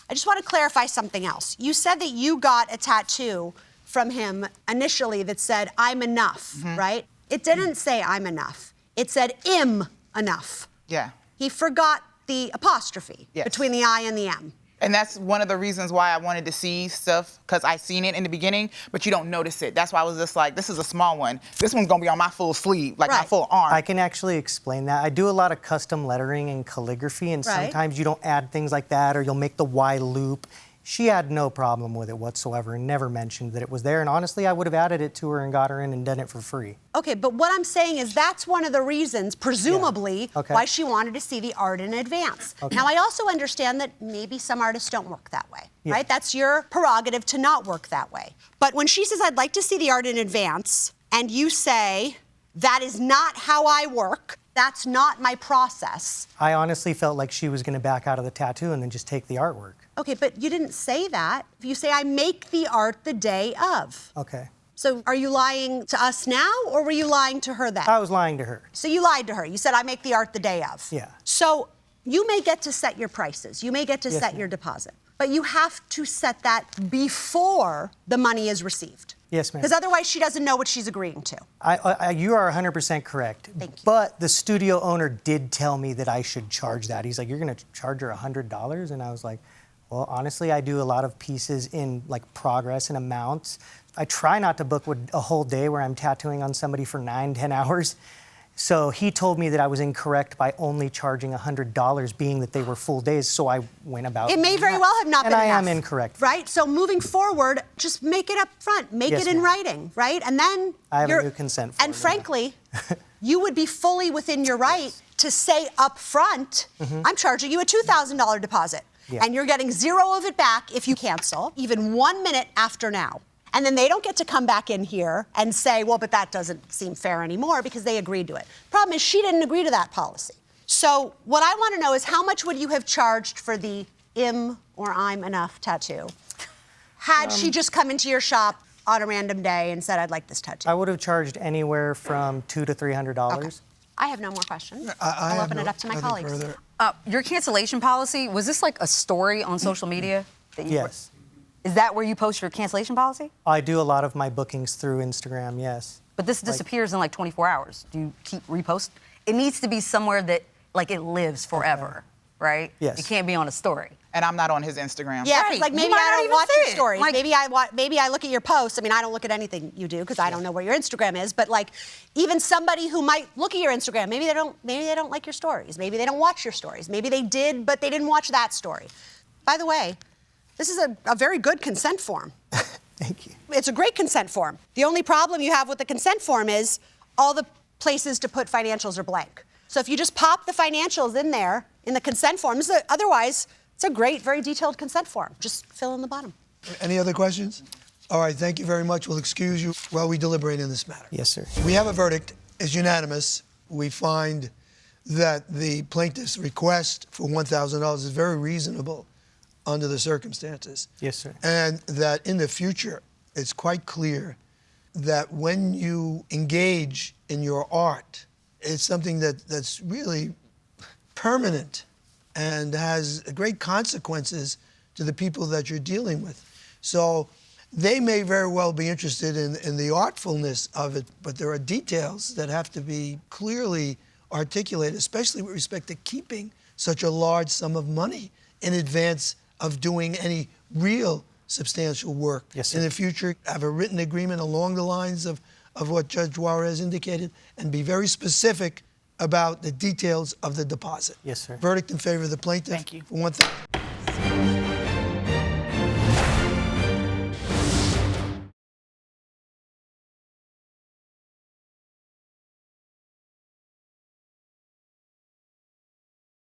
I just want to clarify something else. You said that you got a tattoo from him initially that said, I'm enough, right? It didn't say I'm enough. It said im enough. Yeah. He forgot the apostrophe between the I and the M. And that's one of the reasons why I wanted to see stuff, because I seen it in the beginning, but you don't notice it. That's why I was just like, this is a small one. This one's gonna be on my full sleeve, like my full arm. I can actually explain that. I do a lot of custom lettering and calligraphy, and sometimes you don't add things like that, or you'll make the Y loop. She had no problem with it whatsoever and never mentioned that it was there. And honestly, I would have added it to her and got her in and done it for free. Okay, but what I'm saying is that's one of the reasons, presumably, why she wanted to see the art in advance. Now, I also understand that maybe some artists don't work that way, right? That's your prerogative to not work that way. But when she says, I'd like to see the art in advance, and you say, that is not how I work, that's not my process. I honestly felt like she was going to back out of the tattoo and then just take the artwork. Okay, but you didn't say that. You say, I make the art the day of. Okay. So are you lying to us now, or were you lying to her then? I was lying to her. So you lied to her. You said, I make the art the day of. Yeah. So you may get to set your prices. You may get to set your deposit. But you have to set that before the money is received. Yes, ma'am. Because otherwise she doesn't know what she's agreeing to. You are 100% correct. Thank you. But the studio owner did tell me that I should charge that. He's like, you're going to charge her $100? And I was like, well, honestly, I do a lot of pieces in like progress and amounts. I try not to book a whole day where I'm tattooing on somebody for 9-10 hours. So he told me that I was incorrect by only charging $100, being that they were full days. So I went about it may very well have not been enough. And I am incorrect. Right? So moving forward, just make it up front. Make it in writing, right? And then I have a new consent form. And frankly, you would be fully within your right to say up front, I'm charging you a $2,000 deposit. And you're getting zero of it back if you cancel, even 1 minute after now. And then they don't get to come back in here and say, well, but that doesn't seem fair anymore because they agreed to it. Problem is, she didn't agree to that policy. So what I want to know is how much would you have charged for the im or I'm enough tattoo had she just come into your shop on a random day and said, I'd like this tattoo? I would have charged anywhere from $200 to $300. Okay. I have no more questions. I'll open it up to my colleagues. Your cancellation policy, was this like a story on social media? That you Yes. Is that where you post your cancellation policy? I do a lot of my bookings through Instagram, yes. But this disappears in like 24 hours. Do you keep repost? It needs to be somewhere that like it lives forever, right? Yes. It can't be on a story. And I'm not on his Instagram. Yeah, Right. like You maybe might I not don't even watch see your it. stories. Like- Maybe I look at your posts. I mean, I don't look at anything you do because I don't know where your Instagram is. But like, even somebody who might look at your Instagram, maybe they don't like your stories. Maybe they don't watch your stories. Maybe they did, but they didn't watch that story. By the way, this is a very good consent form. Thank you. It's a great consent form. The only problem you have with the consent form is all the places to put financials are blank. So if you just pop the financials in there in the consent form, otherwise it's a great, very detailed consent form. Just fill in the bottom. Any other questions? All right, thank you very much. We'll excuse you while we deliberate in this matter. Yes, sir. We have a verdict. It's unanimous. We find that the plaintiff's request for $1,000 is very reasonable under the circumstances. Yes, sir. And that in the future, it's quite clear that when you engage in your art, it's something that's really permanent and has great consequences to the people that you're dealing with. So they may very well be interested in the artfulness of it, but there are details that have to be clearly articulated, especially with respect to keeping such a large sum of money in advance of doing any real substantial work. Yes, sir. In the future, have a written agreement along the lines of what Judge Juarez indicated, and be very specific about the details of the deposit. Yes, sir. Verdict in favor of the plaintiff. Thank you. For $1,000.